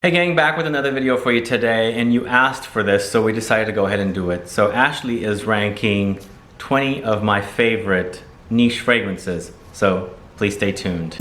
Hey gang, back with another video for you today, and you asked for this, so we decided to go ahead and do it. So Ashley is ranking 20 of my favorite niche fragrances, so please stay tuned.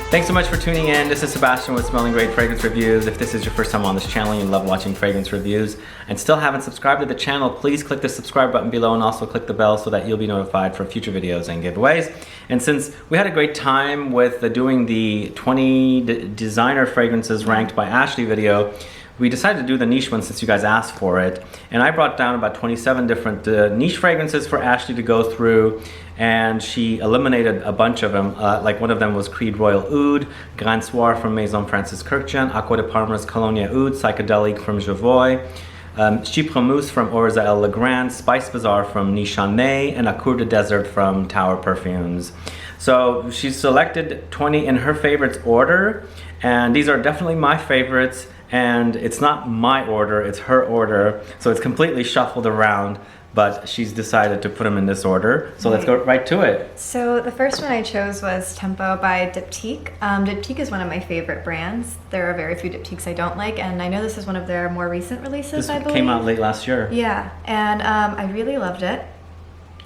Thanks so much for tuning in. This is Sebastian with Smelling Great Fragrance Reviews. If this is your first time on this channel and you love watching fragrance reviews and still haven't subscribed to the channel, please click the subscribe button below and also click the bell so that you'll be notified for future videos and giveaways. And since we had a great time with doing the 20 designer fragrances ranked by Ashley video, we decided to do the niche one since you guys asked for it. And I brought down about 27 different niche fragrances for Ashley to go through, and she eliminated a bunch of them. Like one of them was Creed Royal Oud, Grand Soir from Maison Francis Kurkdjian, Aqua de Parma's Colonia Oud, Psychedelic from Jovoy, Chypre Mousse from Orza El Legrand, Spice Bazaar from Nishané, and Accour de Desert from Tower Parfums. So she selected 20 in her favorites order, and these are definitely my favorites. And it's not my order, it's her order. So it's completely shuffled around, but she's decided to put them in this order. So let's go right to it. So the first one I chose was Tempo by Diptyque. Diptyque is one of my favorite brands. There are very few Diptyques I don't like, and I know this is one of their more recent releases, I believe. Came out late last year. Yeah, and I really loved it.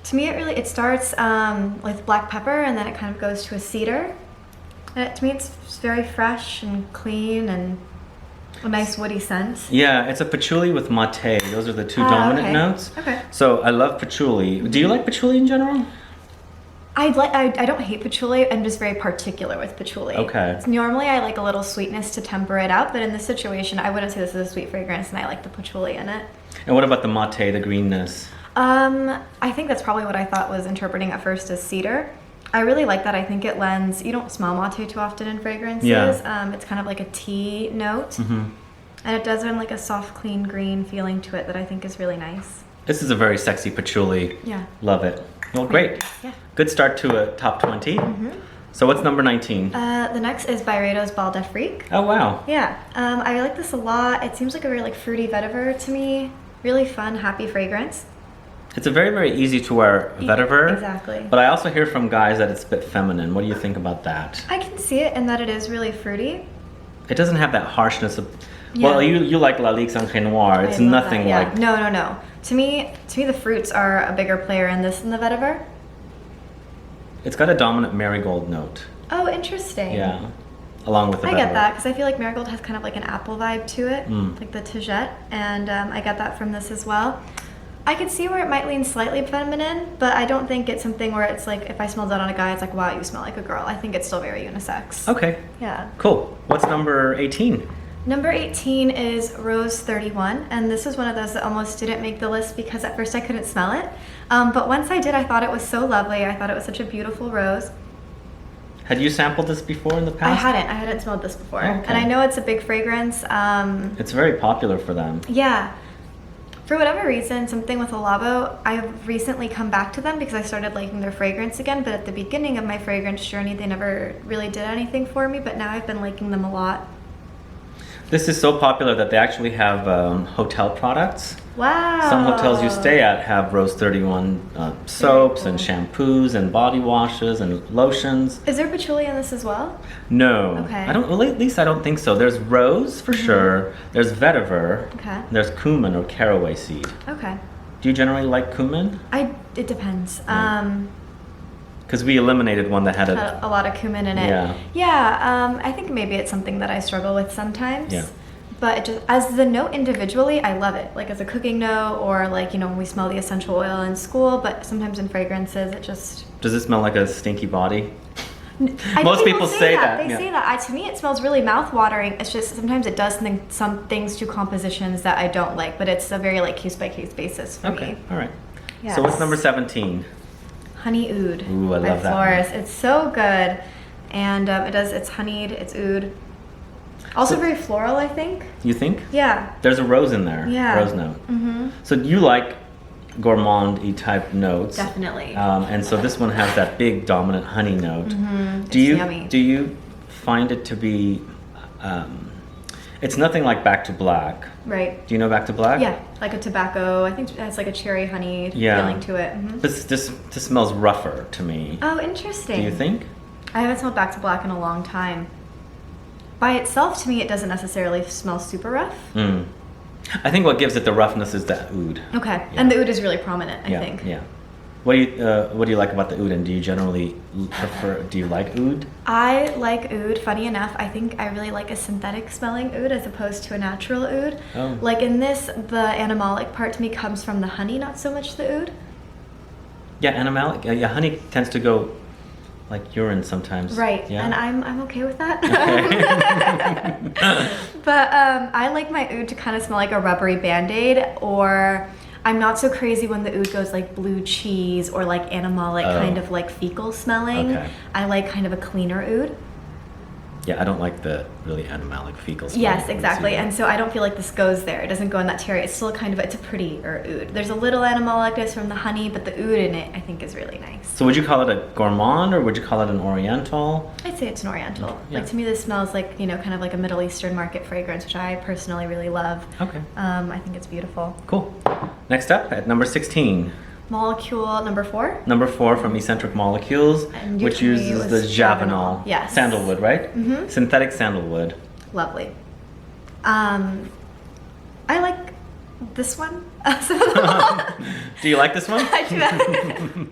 To me, it starts with black pepper, and then it kind of goes to a cedar. And to me, it's very fresh and clean and a nice woody scent. Yeah, it's a patchouli with mate. Those are the two dominant notes. Okay. So I love patchouli. Do you like patchouli in general? I don't hate patchouli. I'm just very particular with patchouli. Okay. Normally I like a little sweetness to temper it out, but in this situation I wouldn't say this is a sweet fragrance, and I like the patchouli in it. And what about the mate, the greenness? I think that's probably what I thought was interpreting at first as cedar. I really like that. I think it lends, you don't smell mate too often in fragrances. Yeah. It's kind of like a tea note. Mm-hmm. And it does have like a soft, clean green feeling to it that I think is really nice. This is a very sexy patchouli. Yeah. Love it. Well, great. Yeah. Good start to a top 20. Mm-hmm. So what's number 19? The next is Byredo Bal D'Afrique. Oh, wow. Yeah. I like this a lot. It seems like a very like fruity vetiver to me. Really fun, happy fragrance. It's a very, very easy to wear vetiver. Exactly. But I also hear from guys that it's a bit feminine. What do you think about that? I can see it in that it is really fruity. It doesn't have that harshness of... Yeah. Well, you like Lalique Sangre Noir. It's nothing that, yeah. like... No. To me, the fruits are a bigger player in this than the vetiver. It's got a dominant marigold note. Oh, interesting. Yeah. Along with the vetiver. I get that, because I feel like marigold has kind of like an apple vibe to it, like the Tagette, and I get that from this as well. I could see where it might lean slightly feminine, but I don't think it's something where it's like, if I smelled that on a guy, it's like, wow, you smell like a girl. I think it's still very unisex. Okay. Yeah. Cool. What's number 18? Number 18 is Rose 31, and this is one of those that almost didn't make the list because at first I couldn't smell it. But once I did, I thought it was so lovely. I thought it was such a beautiful rose. Had you sampled this before in the past? I hadn't smelled this before. Okay. And I know it's a big fragrance. It's very popular for them. Yeah. For whatever reason, something with a Labo, I've recently come back to them because I started liking their fragrance again, but at the beginning of my fragrance journey, they never really did anything for me, but now I've been liking them a lot. This is so popular that they actually have hotel products. Wow. Some hotels you stay at have Rose 31 soaps and shampoos and body washes and lotions. Is there patchouli in this as well? No. Okay. Well, at least I don't think so. There's rose for sure. There's vetiver. Okay. There's cumin or caraway seed. Okay. Do you generally like cumin? It depends. Because we eliminated one that had a lot of cumin in it. Yeah. Yeah. I think maybe it's something that I struggle with sometimes. Yeah. But it just, as the note individually, I love it. Like as a cooking note, or like, you know, when we smell the essential oil in school, but sometimes in fragrances, it just... Does it smell like a stinky body? Most people say that. They say that. To me, it smells really mouth-watering. It's just sometimes it does some things to compositions that I don't like, but it's a very like case-by-case basis for me. Okay, all right. Yes. So what's number 17? Honey Oud. Ooh, I love that Floris. It's so good, and it's honeyed. It's oud. Also very floral, I think. You think? Yeah. There's a rose in there. Yeah. Rose note. Mm-hmm. So you like gourmand-y type notes. Definitely. And so this one has that big dominant honey note. Mm-hmm. Do Yummy. you find it to be It's nothing like Back to Black. Right. Do you know Back to Black? Yeah, like a tobacco. I think it has like a cherry honey feeling to it. Mm-hmm. This smells rougher to me. Oh, interesting. Do you think? I haven't smelled Back to Black in a long time. By itself, to me, it doesn't necessarily smell super rough. I think what gives it the roughness is the oud. Okay, Yeah. and the oud is really prominent, I think. Yeah. What do you like about the oud, and do you generally prefer? Do you like oud? I like oud. Funny enough, I think I really like a synthetic smelling oud as opposed to a natural oud. Oh. Like in this, the animalic part to me comes from the honey, not so much the oud. Yeah, animalic. Yeah, honey tends to go like urine sometimes. Right, Yeah. and I'm okay with that. Okay. But I like my oud to kind of smell like a rubbery Band-Aid, or I'm not so crazy when the oud goes like blue cheese or like animalic, kind of like fecal smelling. Okay. I like kind of a cleaner oud. Yeah, I don't like the really animalic fecal smell. Yes, exactly. And so I don't feel like this goes there. It doesn't go in that terry. It's still kind of, it's a prettier oud. There's a little animalicness from the honey, but the oud in it I think is really nice. So would you call it a gourmand, or would you call it an oriental? I'd say it's an oriental. Yeah. Like to me this smells like, kind of like a Middle Eastern market fragrance, which I personally really love. Okay. I think it's beautiful. Cool. Next up at number 16. Molecule number 4. Number 4 from Escentric Molecules, And you which told me it uses was the Javanol. Yes. Sandalwood, right? Mhm. Synthetic sandalwood. Lovely. I like this one. Do you like this one? I do.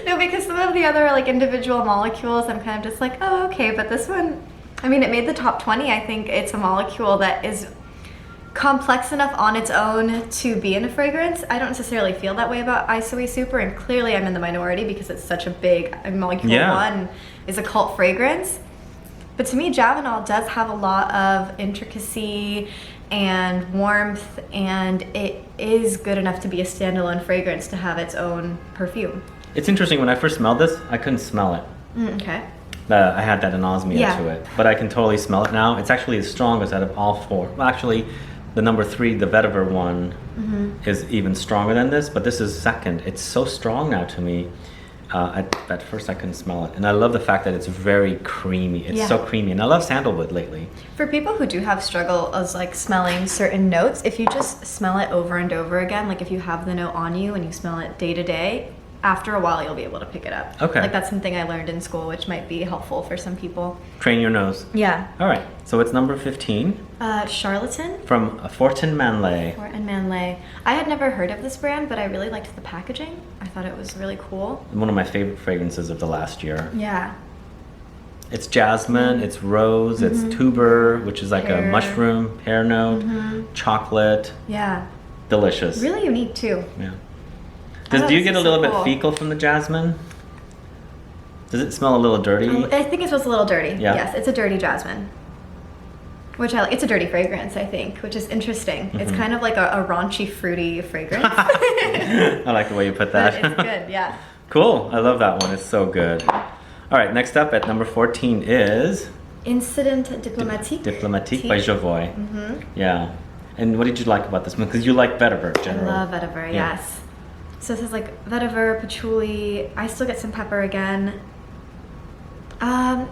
No, because some of the other like individual molecules, I'm kind of just like, oh, okay. But this one, I mean, it made the top 20. I think it's a molecule that is complex enough on its own to be in a fragrance. I don't necessarily feel that way about Isoe Super, and clearly I'm in the minority because it's such a big molecule. Yeah. 1 is a cult fragrance. But to me, Javanol does have a lot of intricacy and warmth, and it is good enough to be a standalone fragrance to have its own perfume. It's interesting, when I first smelled this, I couldn't smell it. Okay. I had that anosmia Yeah. to it, but I can totally smell it now. It's actually the strongest out of all 4. Well, actually, the number 3, the vetiver one, is even stronger than this, but this is second. It's so strong now to me. At first I couldn't smell it, and I love the fact that it's very creamy. It's so creamy, and I love sandalwood lately. For people who do have struggle as like smelling certain notes, if you just smell it over and over again, like if you have the note on you and you smell it day to day, after a while you'll be able to pick it up. Okay. Like that's something I learned in school, which might be helpful for some people. Train your nose. Yeah. All right, so it's number 15 Charlatan from Fortin Manle. and Manle. I had never heard of this brand, but I really liked the packaging. I thought it was really cool. One of my favorite fragrances of the last year. Yeah. It's jasmine, it's rose, it's tuber, which is like a Pear. mushroom, pear note, chocolate, Yeah. delicious. Really unique too. Yeah. thought Do you this get a was so little bit cool. fecal from the jasmine? Does it smell a little dirty? I think it smells a little dirty. Yeah. Yes, it's a dirty jasmine. Which I like. It's a dirty fragrance, I think, which is interesting. It's kind of like a raunchy, fruity fragrance. I like the way you put But that. it's good, yeah. Cool. I love that one. It's so good. All right, next up at number 14 is Incident Diplomatique. Diplomatique by Jovoy. Yeah. And what did you like about this one? Because you like vetiver I generally. love vetiver, Yeah. yes. So this is like vetiver, patchouli. I still get some pepper again.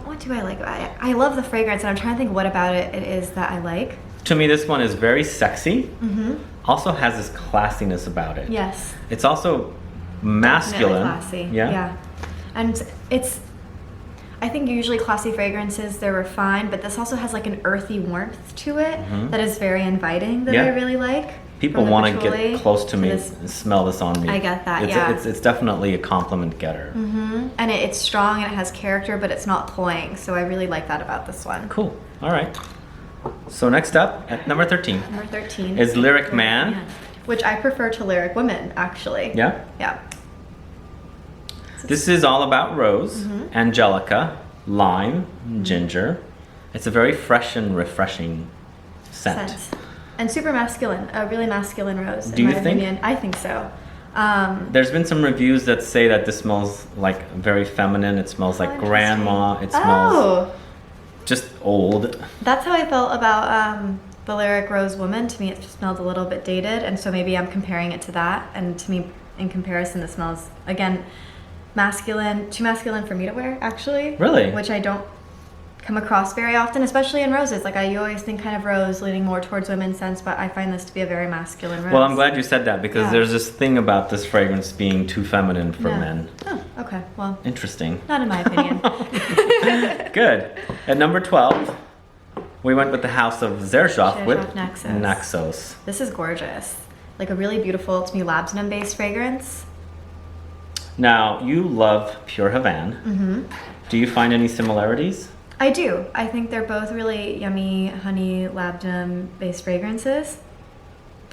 What do I like about it? I love the fragrance, and I'm trying to think what about it is that I like. To me, this one is very sexy. Also has this classiness about it. Yes. It's also masculine. Definitely classy. Yeah. And it's, I think usually classy fragrances, they're refined, but this also has like an earthy warmth to it that is very inviting that Yeah. I really like. People From the want to patchouli get close to me this- and smell this on me. I get that, it's, yeah. It's definitely a compliment getter. And it's strong and it has character, but it's not cloying. So I really like that about this one. Cool. All right. So next up at number 13 Number 13 is Lyric Man. which I prefer to Lyric Women, actually. Yeah. Yeah. This is all about rose, angelica, lime, ginger. It's a very fresh and refreshing scent. And super masculine, a really masculine rose. Do in you my think? opinion. I think so. There's been some reviews that say that this smells like very feminine. It smells like grandma. It smells just old. That's how I felt about the Lyric Rose Woman. To me, it smelled a little bit dated, and so maybe I'm comparing it to that. And to me, in comparison, it smells, again, masculine, too masculine for me to wear, actually. Really? Which I don't come across very often, especially in roses. Like you always think kind of rose leaning more towards women's scents, but I find this to be a very masculine rose. Well, I'm glad you said that because there's this thing about this fragrance being too feminine for men. Oh, okay. Well, interesting. Not in my opinion. Good. At number 12, we went with the house of Xerjoff with Naxos. Naxos. This is gorgeous. Like a really beautiful, to me, labdanum-based fragrance. Now, you love Pure Havane. Mm-hmm. Do you find any similarities? I do. I think they're both really yummy honey labdanum-based fragrances.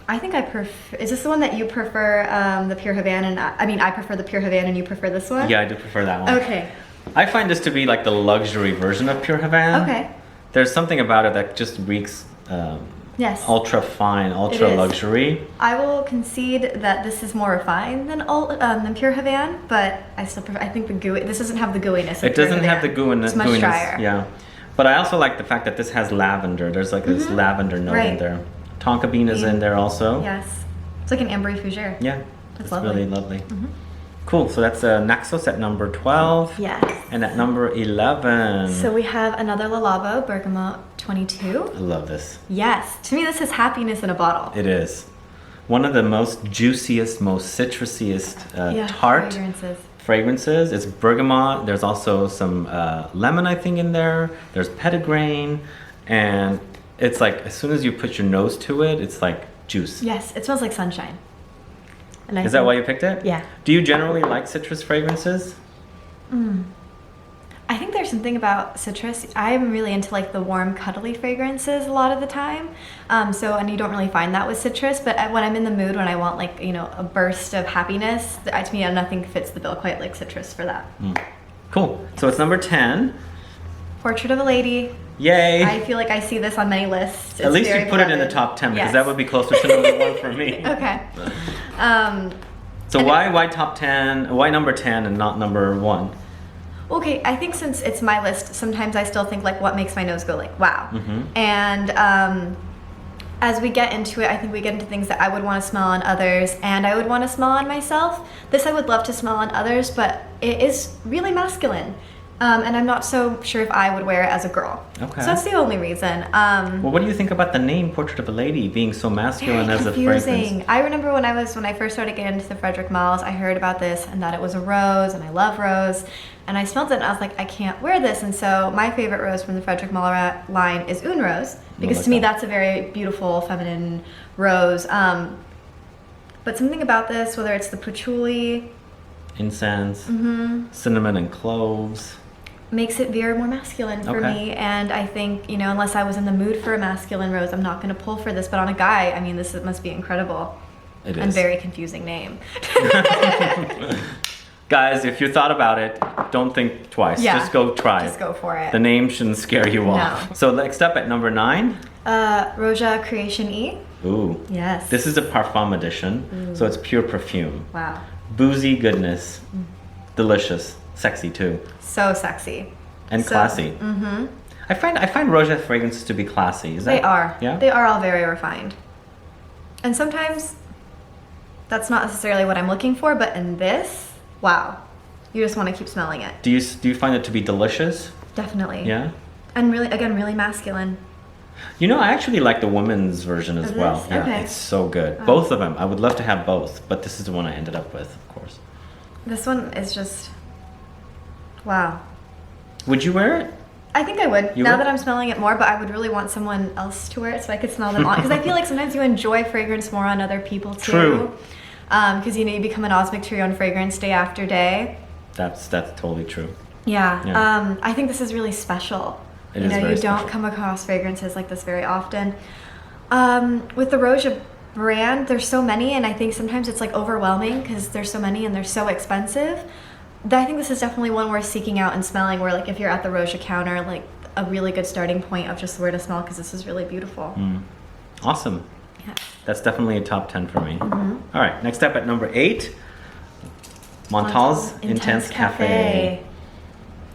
I think I prefer... Is this the one that you prefer, the Pure Havane? And I prefer the Pure Havane and you prefer this one? Yeah, I do prefer that one. Okay. I find this to be like the luxury version of Pure Havane. Okay. There's something about it that just reeks yes. ultra fine, ultra luxury. I will concede that this is more refined than Pure Havane, but I still prefer. I think the gooey. This doesn't have the gooiness. It doesn't have the gooiness. It's much drier. Yeah, but I also like the fact that this has lavender. There's like this lavender note in there. Tonka bean is in there also. Yes, it's like an Ambre fougere. Yeah, that's it's lovely. Really lovely. Cool. So that's Naxos at number 12. Yes. And at number 11. So we have another Labo Bergamote 22. I love this. Yes. To me, this is happiness in a bottle. It is. One of the most juiciest, most citrusiest tart fragrances. It's bergamot. There's also some lemon, I think, in there. There's petitgrain. And it's like, as soon as you put your nose to it, it's like juice. Yes. It smells like sunshine. And is that why you picked it? Yeah. Do you generally like citrus fragrances? I think there's something about citrus. I'm really into like the warm, cuddly fragrances a lot of the time. And you don't really find that with citrus, but when I'm in the mood, when I want like, a burst of happiness, to me, nothing fits the bill quite like citrus for that. Cool. So it's number 10. Portrait of a Lady. Yay. I feel like I see this on many lists. At least you put it in the top 10 because that would be closer to number 1 for me. Okay. So why top 10? Why number 10 and not number 1? Okay, I think since it's my list, sometimes I still think like what makes my nose go like wow. And as we get into it, I think we get into things that I would want to smell on others and I would want to smell on myself. This I would love to smell on others, but it is really masculine. And I'm not so sure if I would wear it as a girl. Okay. So that's the only reason. Well, what do you think about the name Portrait of a Lady being so masculine as a fragrance? I remember when I first started getting into the Frederic Malles, I heard about this and that it was a rose, and I love rose. And I smelled it and I was like, I can't wear this. And so my favorite rose from the Frederic Malle line is Une Rose, because to me that's a very beautiful feminine rose. But something about this, whether it's the patchouli, incense, cinnamon and cloves, makes it veer more masculine for me. And I think, unless I was in the mood for a masculine rose, I'm not going to pull for this. But on a guy, I mean, this must be incredible. It is. And very confusing name. Guys, if you thought about it, don't think twice. Yeah, just go try it. Just go for it. The name shouldn't scare you off. So next up at number 9. Roja Creation E. Ooh. Yes. This is a Parfum edition, so it's pure perfume. Wow. Boozy goodness. Delicious. Sexy too. So sexy. And classy. I find Roja fragrances to be classy. Is that? They are. Yeah? They are all very refined. And sometimes that's not necessarily what I'm looking for, but in this, wow. You just want to keep smelling it. Do you find it to be delicious? Definitely. Yeah? And really masculine. I actually like the women's version as well. This? Yeah, Okay. it's so good. Both of them. I would love to have both, but this is the one I ended up with, of course. This one is just, wow. Would you wear it? I think I would, You now would? that I'm smelling it more, but I would really want someone else to wear it so I could smell them on. Because I feel like sometimes you enjoy fragrance more on other people too. True. Because you become an osmic to your own fragrance day after day. That's totally true. Yeah. I think this is really special. It is very you special. don't come across fragrances like this very often. With the Roja brand, there's so many, and I think sometimes it's like overwhelming because there's so many and they're so expensive. I think this is definitely one worth seeking out and smelling, where like if you're at the Roja counter, like a really good starting point of just where to smell, because this is really beautiful. Awesome. Yeah. That's definitely a top 10 for me. All right, next up at number 8, Montale's Intense Cafe.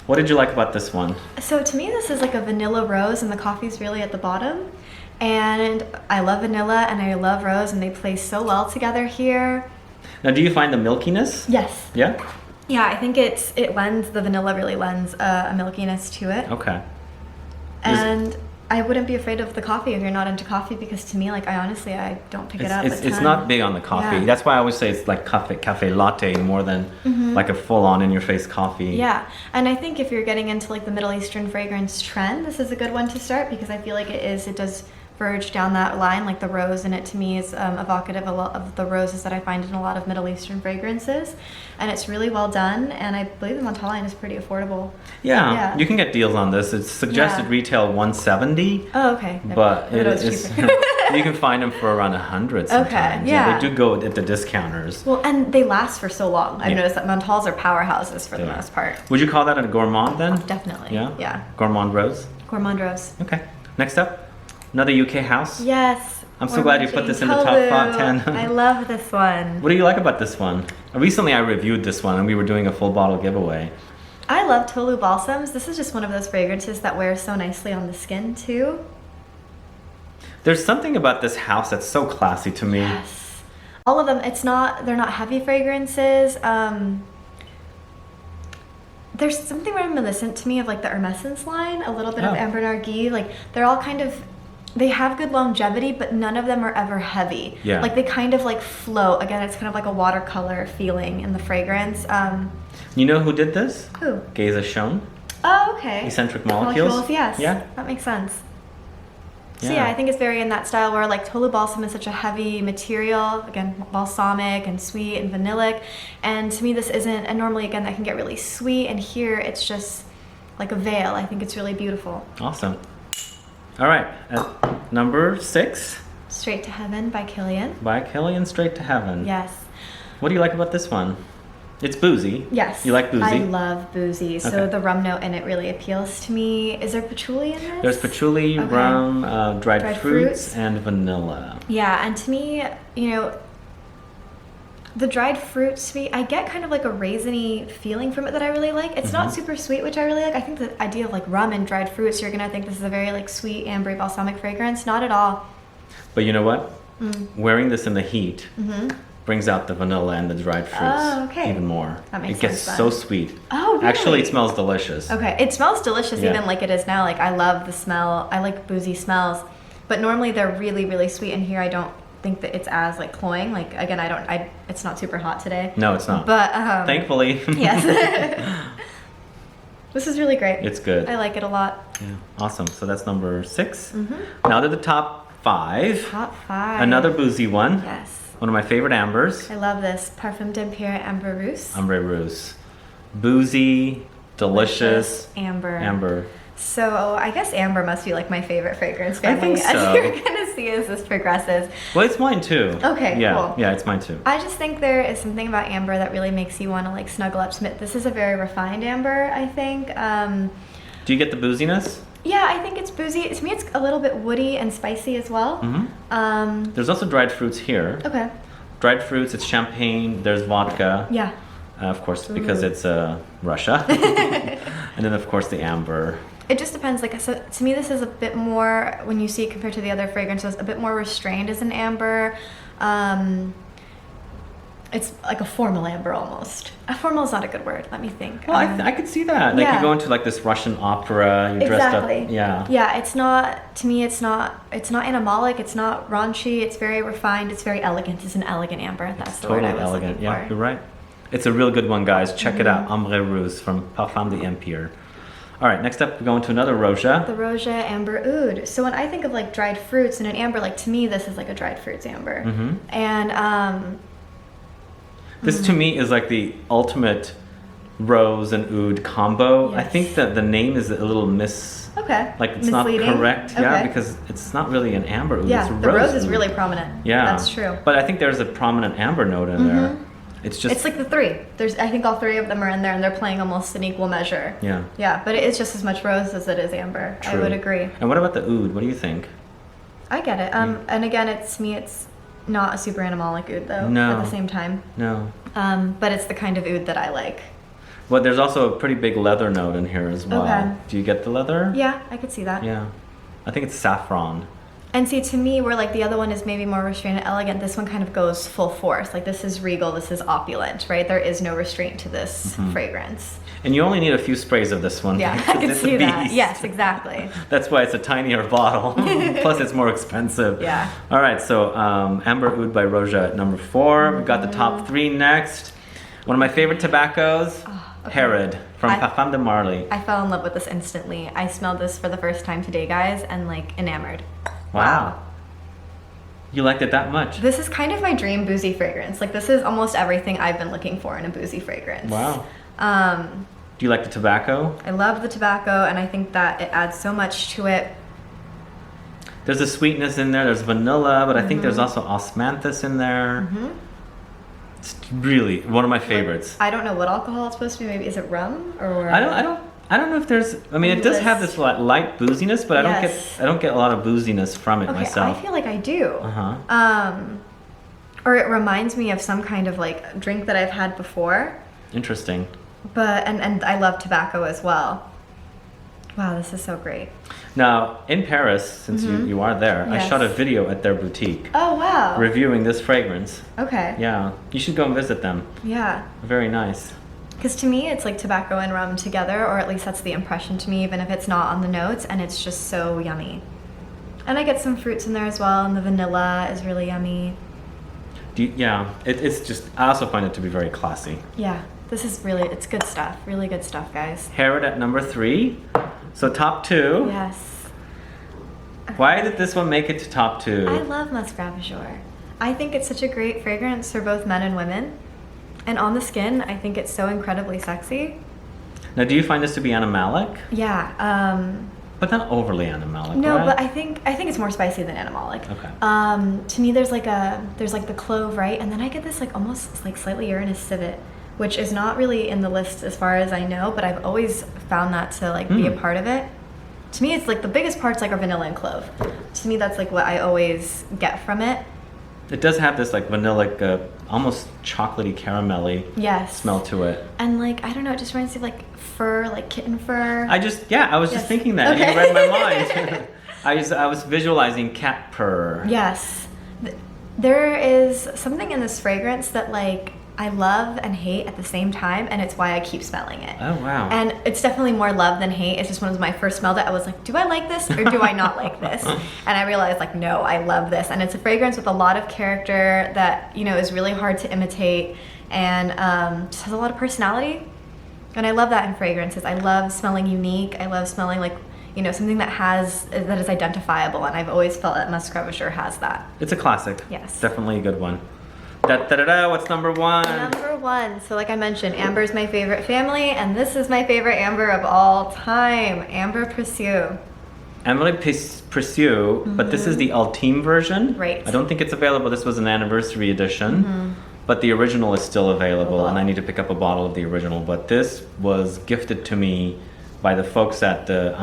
What did you like about this one? So to me, this is like a vanilla rose, and the coffee's really at the bottom. And I love vanilla and I love rose, and they play so well together here. Now, do you find the milkiness? Yes. Yeah? Yeah, I think the vanilla really lends a milkiness to it. Okay. And I wouldn't be afraid of the coffee if you're not into coffee, because to me, like, I don't pick it up a ton. It's not big on the coffee. Yeah. That's why I always say it's like cafe latte more than like a full-on in-your-face coffee. Yeah, and I think if you're getting into like the Middle Eastern fragrance trend, this is a good one to start, because I feel like it does verge down that line. Like the rose in it to me is evocative of the roses that I find in a lot of Middle Eastern fragrances, and it's really well done, and I believe the Montale line is pretty affordable. Yeah, you can get deals on this. It's suggested retail $170. Oh, okay. But it it's was cheaper. you can find them for around $100 sometimes. Okay, yeah. They do go at the discounters. Well, and they last for so long. I've noticed that Montales are powerhouses for the most part. Would you call that a gourmand then? Definitely. Yeah? Yeah. Gourmand rose? Gourmand rose. Okay. Next up, another UK house. Yes. I'm so glad you put this in the top 10. I love this one. What do you like about this one? Recently I reviewed this one and we were doing a full bottle giveaway. I love Tolu balsams. This is just one of those fragrances that wears so nicely on the skin too. There's something about this house that's so classy to me. Yes. All of them, they're not heavy fragrances. There's something reminiscent to me of like the Hermescence line, a little bit of Ambre Narguilé. Like they're all kind of, they have good longevity, but none of them are ever heavy. Yeah. Like they kind of like float. Again, it's kind of like a watercolor feeling in the fragrance. You know who did this? Who? Xerjoff. Oh, okay. Eccentric molecules. Yes. Yeah. That makes sense. Yeah. So yeah, I think it's very in that style where like Tolu balsam is such a heavy material, again, balsamic and sweet and vanillic. And to me this isn't, and normally again that can get really sweet, and here it's just like a veil. I think it's really beautiful. Awesome. All right, at number 6. Straight to Heaven by Killian. By Killian, Straight to Heaven. Yes. What do you like about this one? It's boozy. Yes. You like boozy? I love boozy. So the rum note in it really appeals to me. Is there patchouli in this? There's patchouli, rum, dried fruits, fruits, and vanilla. Yeah, and to me, you know, the dried fruit sweet, I get kind of like a raisiny feeling from it that I really like. It's not super sweet, which I really like. I think the idea of like rum and dried fruits, you're gonna think this is a very like sweet, amber, balsamic fragrance. Not at all. But you know what? Wearing this in the heat brings out the vanilla and the dried fruits even more. That makes it gets sense so then. sweet. Oh, really? Actually, it smells delicious. Okay, it smells delicious Yeah. even like it is now. Like I love the smell. I like boozy smells, but normally they're really, really sweet. And here I don't think that it's as like cloying. Like again, it's not super hot today. No, it's not. But thankfully. yes. This is really great. It's good. I like it a lot. Yeah, awesome. So that's number 6. Now to the top 5. Top 5. Another boozy one. Yes. One of my favorite ambers. I love this. Parfum d'Empire Ambre Russe. Ambre Russe. Boozy, delicious. Amber. Amber. So I guess amber must be like my favorite fragrance I family, think so. as you're gonna see as this progresses. Well, it's mine too. Okay, yeah, cool. Yeah, it's mine too. I just think there is something about amber that really makes you want to like snuggle up. This is a very refined amber, I think. Do you get the booziness? Yeah, I think it's boozy. To me, it's a little bit woody and spicy as well. There's also dried fruits here. Okay. Dried fruits, it's champagne, there's vodka. Yeah. Of course, because it's Russia. And then, of course, the amber. It just depends. Like, so to me, this is a bit more, when you see it compared to the other fragrances, a bit more restrained as an amber. It's like a formal amber almost. Formal is not a good word. Let me think. Well, I could see that. Like you go into like this Russian opera, you're dressed up. Yeah. Yeah, it's not, to me, it's not animalic, it's not raunchy, it's very refined, it's very elegant. It's an elegant amber. That's the word I was elegant. looking Yeah, for. you're right. It's a real good one, guys. Check it out. Ambre Rose from Parfum d'Empire. All right, next up, we're going to another Roja. The Roja Ambre Oud. So when I think of like dried fruits and an amber, like to me, this is like a dried fruits amber. And this to me is like the ultimate rose and oud combo. Yes. I think that the name is a little okay. like it's misleading. not correct. Okay. Yeah, because it's not really an amber oud. Yeah, it's a the rose oud. is really prominent. Yeah, that's true. But I think there's a prominent amber note in there. It's just It's like the 3. I think all 3 of them are in there, and they're playing almost an equal measure. Yeah. Yeah, but it's just as much rose as it is amber. True. I would agree. And what about the oud? What do you think? I get it. And again, it's not a super animalic oud though. No. At the same time. No. But it's the kind of oud that I like. Well, there's also a pretty big leather note in here as well. Okay. Do you get the leather? Yeah, I could see that. Yeah. I think it's saffron. And see, to me, where like the other one is maybe more restrained and elegant, this one kind of goes full force. Like this is regal, this is opulent, right? There is no restraint to this fragrance. And you only need a few sprays of this one. Yeah, I can it's see a that. beast. Yes, exactly. That's why it's a tinier bottle. Plus, it's more expensive. Yeah. All right, so Ambre Oud by Roja at number 4. We've got the top 3 next. One of my favorite tobaccos, Herod from Parfum de Marly. I fell in love with this instantly. I smelled this for the first time today, guys, and like enamored. Wow. You liked it that much? This is kind of my dream boozy fragrance. Like this is almost everything I've been looking for in a boozy fragrance. Wow. Do you like the tobacco? I love the tobacco, and I think that it adds so much to it. There's a sweetness in there. There's vanilla, but I think there's also osmanthus in there. It's really one of my favorites. I don't know what alcohol it's supposed to be. Maybe is it rum or? I don't know if there's. I mean, it does have this light booziness, but I don't get a lot of booziness from it myself. I feel like I do. Or it reminds me of some kind of like drink that I've had before. Interesting. But and I love tobacco as well. Wow, this is so great. Now, in Paris, since you are there, I shot a video at their boutique. Oh, wow. Reviewing this fragrance. Okay. Yeah, you should go and visit them. Yeah. Very nice. Because to me, it's like tobacco and rum together, or at least that's the impression to me, even if it's not on the notes, and it's just so yummy. And I get some fruits in there as well, and the vanilla is really yummy. It's just, I also find it to be very classy. Yeah, this is really, it's good stuff. Really good stuff, guys. Herod at number 3. So top 2. Yes. Why did this one make it to top 2? I love Musc Ravageur. I think it's such a great fragrance for both men and women. And on the skin, I think it's so incredibly sexy. Now, do you find this to be animalic? Yeah. But not overly animalic, No, right? but I think it's more spicy than animalic. Okay. To me, there's like the clove, right? And then I get this like almost like slightly uranous civet, which is not really in the list as far as I know, but I've always found that to like be a part of it. To me, it's like the biggest parts like are vanilla and clove. To me, that's like what I always get from it. It does have this like vanilla, almost chocolatey, caramelly smell to it. And like, I don't know, it just reminds me of like fur, like kitten fur. I was just thinking that. Okay. You read my mind. I was visualizing cat purr. Yes. There is something in this fragrance that like I love and hate at the same time, and it's why I keep smelling it. Oh, wow. And it's definitely more love than hate. It's just one of my first smelled it, I was like, do I like this or do I not like this? And I realized like, no, I love this. And it's a fragrance with a lot of character that, you know, is really hard to imitate and just has a lot of personality. And I love that in fragrances. I love smelling unique. I love smelling like, you know, something that is identifiable. And I've always felt that Musc Ravageur has that. It's a classic. Yes. Definitely a good one. What's number 1? Number 1. So like I mentioned, Ambre is my favorite family, and this is my favorite Ambre of all time, Ambre Précieux. Ambre Précieux, but this is the Ultime version. Right. I don't think it's available. This was an anniversary edition, but the original is still available, and I need to pick up a bottle of the original. But this was gifted to me by the folks at the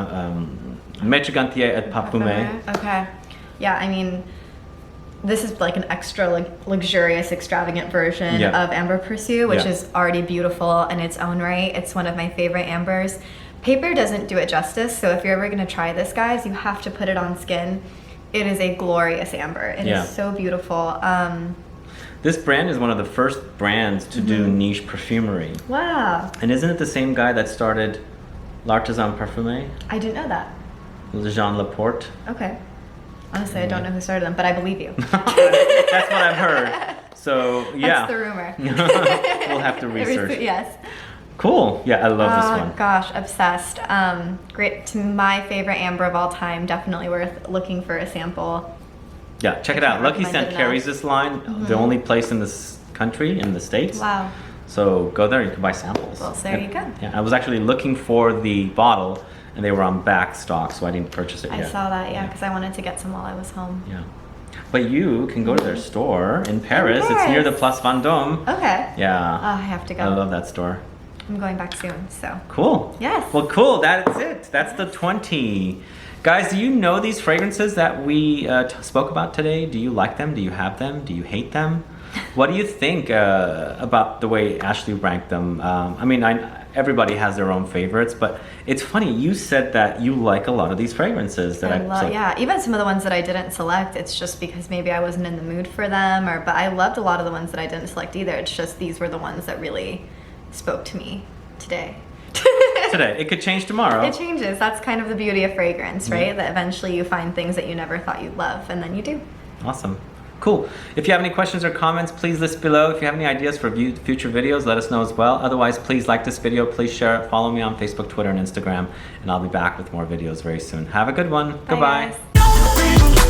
Maitre at Parfumeur. Okay. Yeah, I mean, this is like an extra like luxurious, extravagant version of Ambre Précieux, which is already beautiful in its own right. It's one of my favorite ambers. Paper doesn't do it justice, so if you're ever gonna try this, guys, you have to put it on skin. It is a glorious amber. It is so beautiful. This brand is one of the first brands to do niche perfumery. Wow. And isn't it the same guy that started L'Artisan Parfumé? I didn't know that. Jean Laporte. Okay. Honestly, I don't know who started them, but I believe you. That's what I've heard. So, yeah. That's the rumor. We'll have to research. Yes. Cool. Yeah, I love this one. Gosh, obsessed. Great. To my favorite amber of all time. Definitely worth looking for a sample. Yeah, check it out. Lucky Scent carries this line. The only place in this country, in the States. Wow. So go there, you can buy samples. Well, so there you go. Yeah, I was actually looking for the bottle, and they were on back stock, so I didn't purchase it yet. I saw that, because I wanted to get some while I was home. Yeah. But you can go to their store in Paris. It's near the Place Vendôme. Okay. Yeah. Oh, I have to go. I love that store. I'm going back soon, so. Cool. Yes. Well, cool. That's it. That's the 20. Guys, do you know these fragrances that we spoke about today? Do you like them? Do you have them? Do you hate them? What do you think about the way Ashley ranked them? I mean, everybody has their own favorites, but it's funny, you said that you like a lot of these fragrances that yeah, even some of the ones that I didn't select, it's just because maybe I wasn't in the mood for them, but I loved a lot of the ones that I didn't select either. It's just these were the ones that really spoke to me today. Today. It could change tomorrow. It changes. That's kind of the beauty of fragrance, right? That eventually you find things that you never thought you'd love, and then you do. Awesome. Cool. If you have any questions or comments, please list below. If you have any ideas for future videos, let us know as well. Otherwise, please like this video, please share it, follow me on Facebook, Twitter, and Instagram, and I'll be back with more videos very soon. Have a good one. Bye, Goodbye. guys.